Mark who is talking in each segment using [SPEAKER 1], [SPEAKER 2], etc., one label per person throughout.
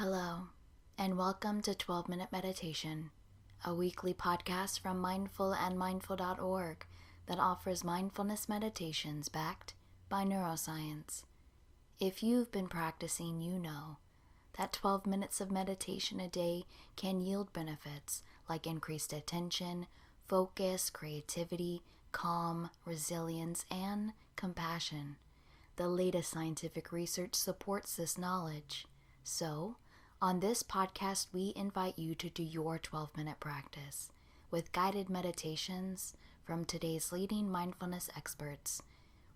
[SPEAKER 1] Hello, and welcome to 12-Minute Meditation, a weekly podcast from mindful.org that offers mindfulness meditations backed by neuroscience. If you've been practicing, you know that 12 minutes of meditation a day can yield benefits like increased attention, focus, creativity, calm, resilience, and compassion. The latest scientific research supports this knowledge. So, on this podcast, we invite you to do your 12-minute practice with guided meditations from today's leading mindfulness experts.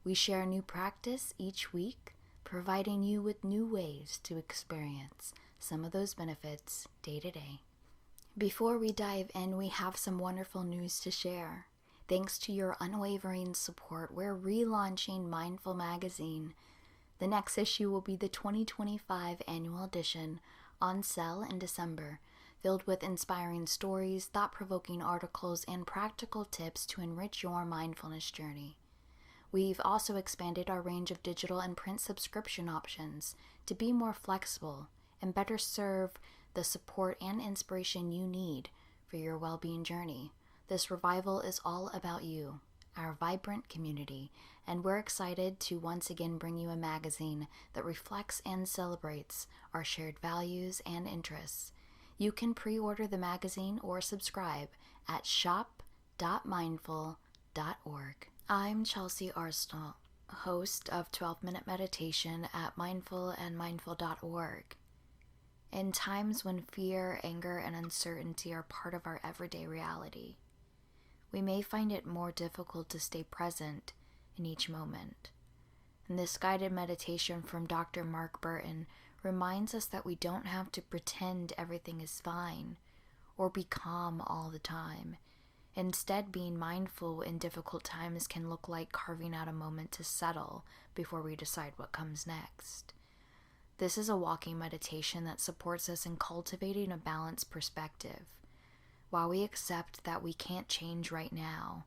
[SPEAKER 1] We share a new practice each week, providing you with new ways to experience some of those benefits day to day. Before we dive in, we have some wonderful news to share. Thanks to your unwavering support, we're relaunching Mindful Magazine. The next issue will be the 2025 annual edition, on sale in December, filled with inspiring stories, thought-provoking articles, and practical tips to enrich your mindfulness journey. We've also expanded our range of digital and print subscription options to be more flexible and better serve the support and inspiration you need for your well-being journey. This revival is all about you, our vibrant community, and we're excited to once again bring you a magazine that reflects and celebrates our shared values and interests. You can pre-order the magazine or subscribe at shop.mindful.org. I'm Chelsea Arsenal, host of 12-Minute Meditation at mindful.org. In times when fear, anger, and uncertainty are part of our everyday reality, we may find it more difficult to stay present in each moment. And this guided meditation from Dr. Mark Bertin reminds us that we don't have to pretend everything is fine or be calm all the time. Instead, being mindful in difficult times can look like carving out a moment to settle before we decide what comes next. This is a walking meditation that supports us in cultivating a balanced perspective. While we accept that we can't change right now,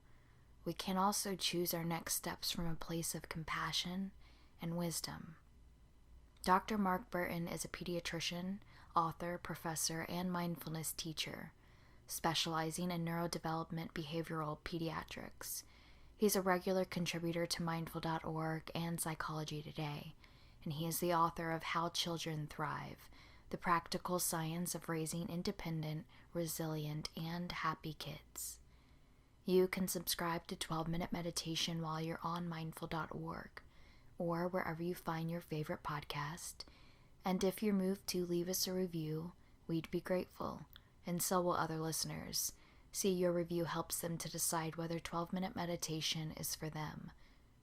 [SPEAKER 1] we can also choose our next steps from a place of compassion and wisdom. Dr. Mark Bertin is a pediatrician, author, professor, and mindfulness teacher, specializing in neurodevelopment behavioral pediatrics. He's a regular contributor to mindful.org and Psychology Today, and he is the author of How Children Thrive, the practical science of raising independent, resilient, and happy kids. You can subscribe to 12-Minute Meditation while you're on mindful.org or wherever you find your favorite podcast. And if you're moved to leave us a review, we'd be grateful, and so will other listeners. See, your review helps them to decide whether 12-Minute Meditation is for them.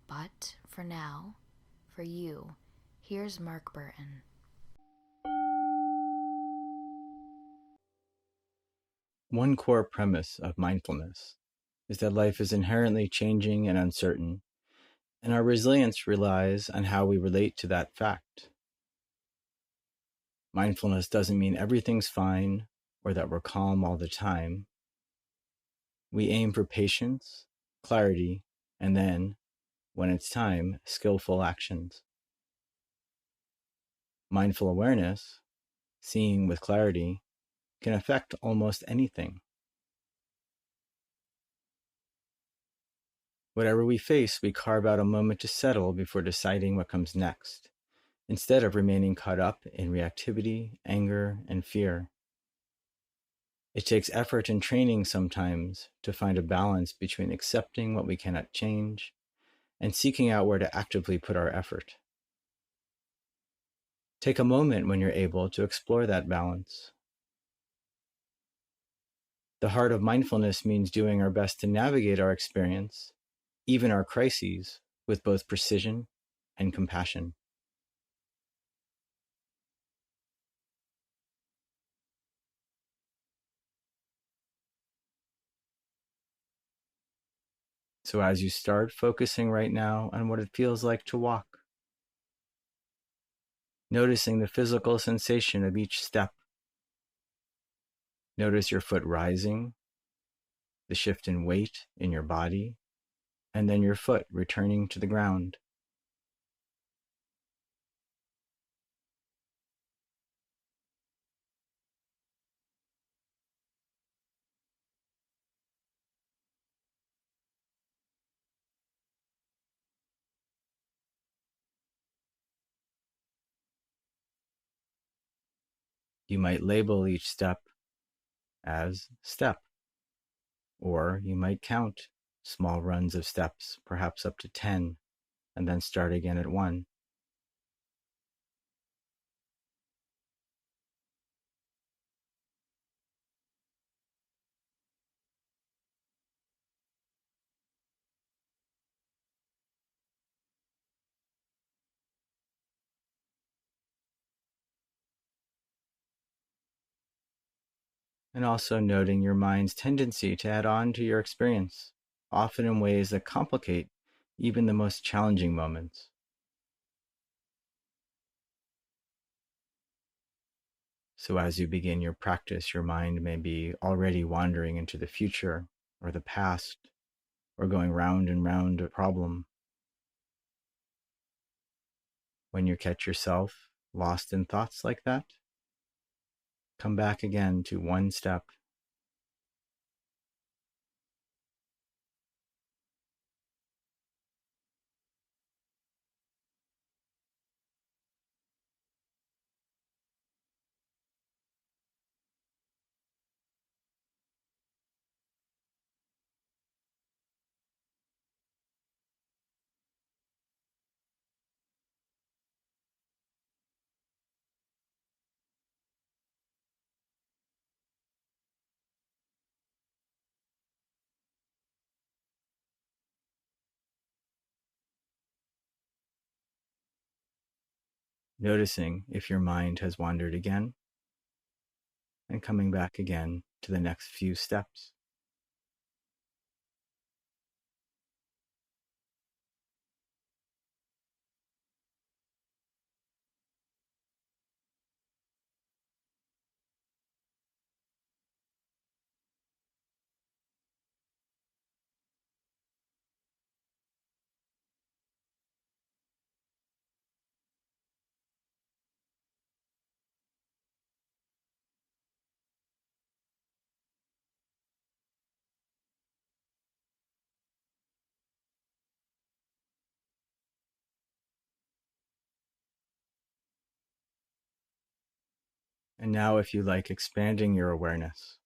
[SPEAKER 1] But for now, for you, here's Mark Bertin.
[SPEAKER 2] One core premise of mindfulness is that life is inherently changing and uncertain, and our resilience relies on how we relate to that fact. Mindfulness doesn't mean everything's fine or that we're calm all the time. We aim for patience, clarity, and then, when it's time, skillful actions. Mindful awareness, seeing with clarity, can affect almost anything. Whatever we face, we carve out a moment to settle before deciding what comes next, instead of remaining caught up in reactivity, anger, and fear. It takes effort and training sometimes to find a balance between accepting what we cannot change and seeking out where to actively put our effort. Take a moment when you're able to explore that balance. The heart of mindfulness means doing our best to navigate our experience, even our crises, with both precision and compassion. So as you start focusing right now on what it feels like to walk, noticing the physical sensation of each step. Notice your foot rising, the shift in weight in your body, and then your foot returning to the ground. You might label each step as step, or you might count small runs of steps, perhaps up to 10, and then start again at 1. And also noting your mind's tendency to add on to your experience, often in ways that complicate even the most challenging moments. So as you begin your practice, your mind may be already wandering into the future or the past, or going round and round a problem. When you catch yourself lost in thoughts like that, come back again to one step. Noticing if your mind has wandered again, and coming back again to the next few steps. And now, if you like, expanding your awareness.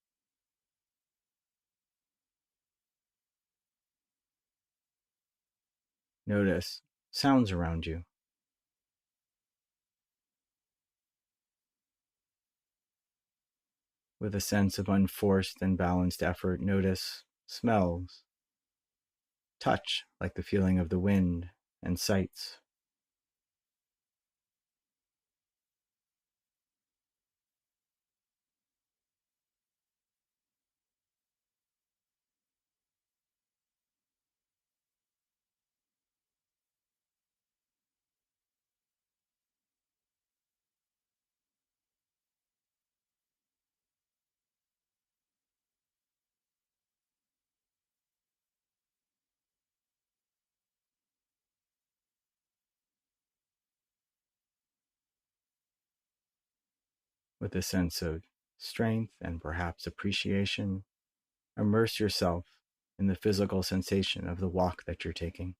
[SPEAKER 2] Notice sounds around you. With a sense of unforced and balanced effort, notice smells, touch, like the feeling of the wind, and sights. With a sense of strength and perhaps appreciation, immerse yourself in the physical sensation of the walk that you're taking.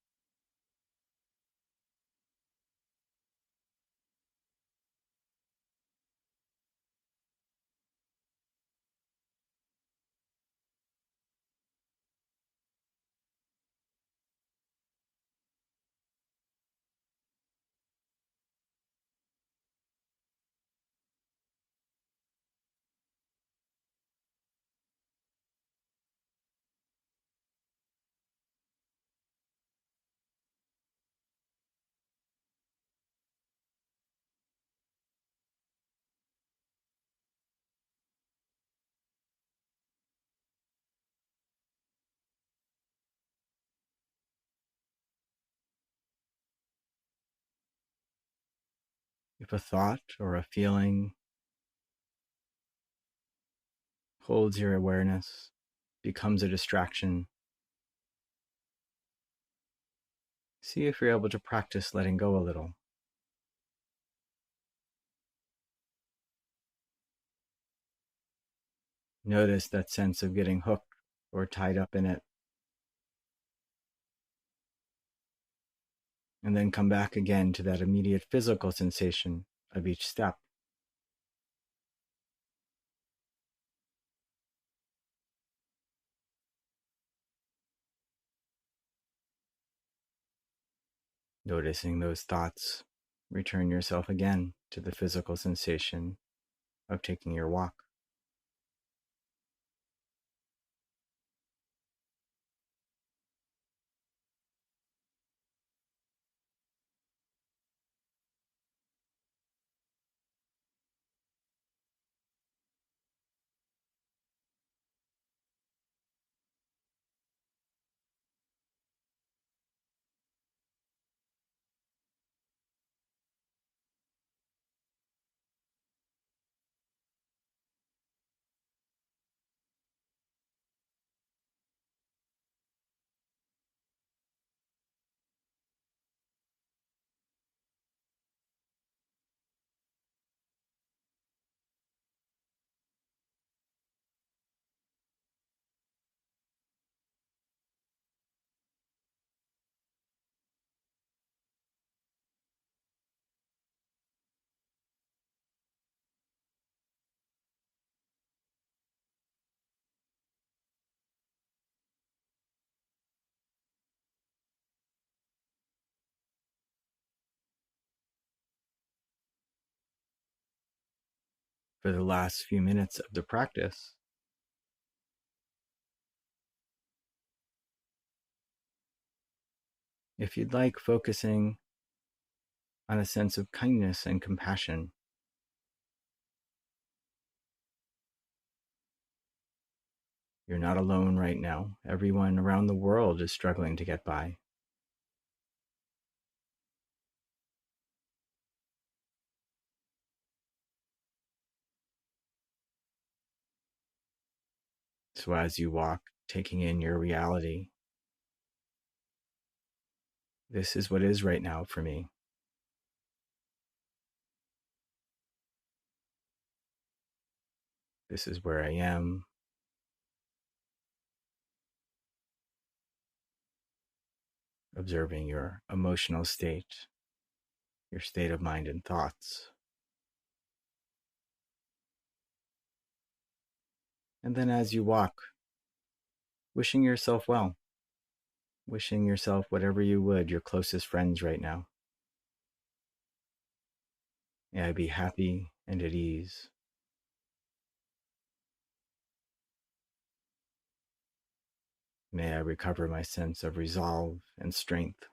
[SPEAKER 2] If a thought or a feeling holds your awareness, becomes a distraction, see if you're able to practice letting go a little. Notice that sense of getting hooked or tied up in it, and then come back again to that immediate physical sensation of each step. Noticing those thoughts, return yourself again to the physical sensation of taking your walk. For the last few minutes of the practice, if you'd like, focusing on a sense of kindness and compassion. You're not alone right now. Everyone around the world is struggling to get by. So as you walk, taking in your reality, this is what is right now for me. This is where I am. Observing your emotional state, your state of mind and thoughts. And then as you walk, wishing yourself well, wishing yourself whatever you would, your closest friends right now. May I be happy and at ease. May I recover my sense of resolve and strength.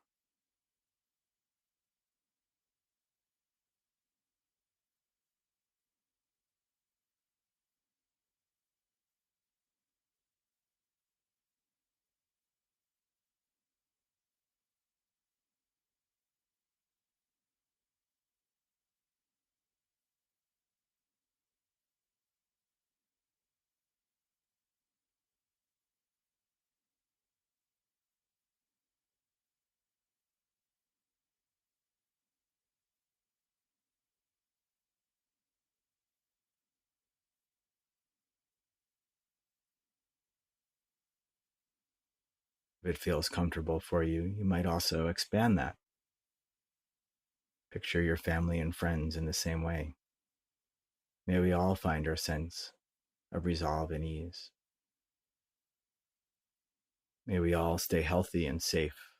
[SPEAKER 2] If it feels comfortable for you, you might also expand that. Picture your family and friends in the same way. May we all find our sense of resolve and ease. May we all stay healthy and safe.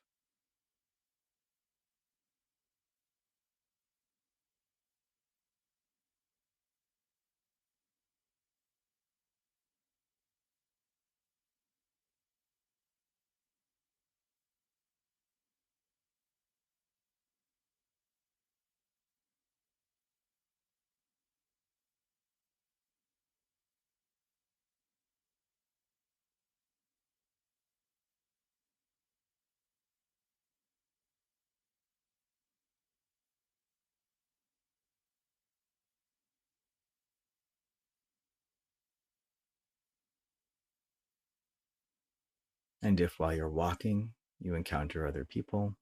[SPEAKER 2] And if while you're walking, you encounter other people,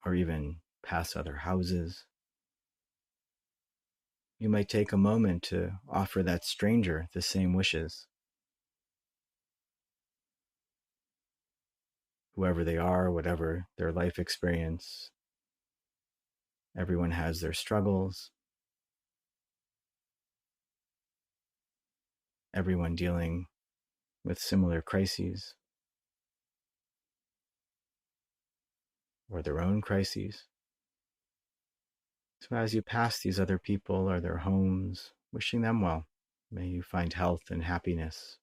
[SPEAKER 2] or even pass other houses, you might take a moment to offer that stranger the same wishes. Whoever they are, whatever their life experience, everyone has their struggles, everyone dealing with similar crises. or their own crises. So as you pass these other people or their homes, wishing them well, may you find health and happiness.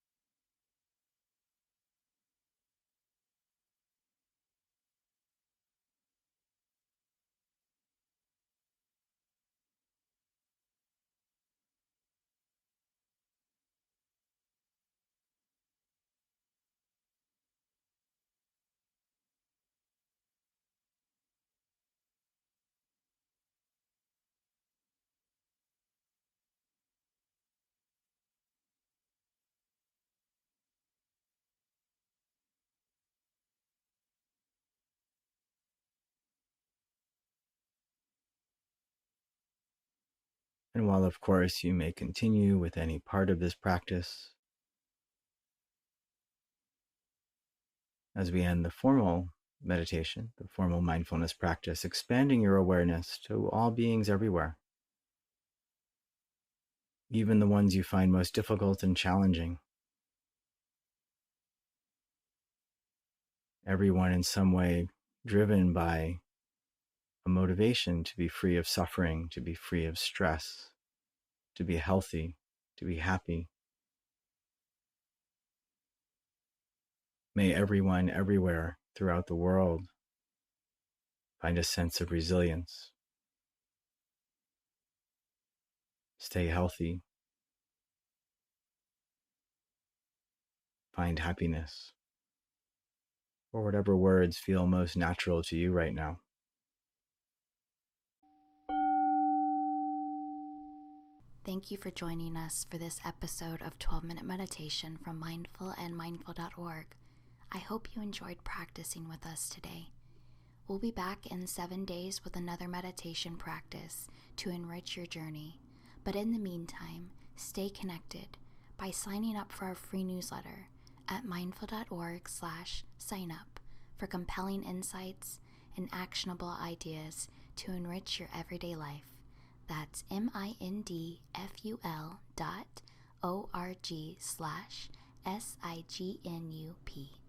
[SPEAKER 2] And while, of course, you may continue with any part of this practice, as we end the formal meditation, the formal mindfulness practice, expanding your awareness to all beings everywhere, even the ones you find most difficult and challenging. Everyone in some way driven by a motivation to be free of suffering, to be free of stress, to be healthy, to be happy. May everyone everywhere throughout the world find a sense of resilience, stay healthy, find happiness, or whatever words feel most natural to you right now.
[SPEAKER 1] Thank you for joining us for this episode of 12-Minute Meditation from Mindful and Mindful.org. I hope you enjoyed practicing with us today. We'll be back in 7 days with another meditation practice to enrich your journey. But in the meantime, stay connected by signing up for our free newsletter at mindful.org/sign-up for compelling insights and actionable ideas to enrich your everyday life. That's mindful.org/signup.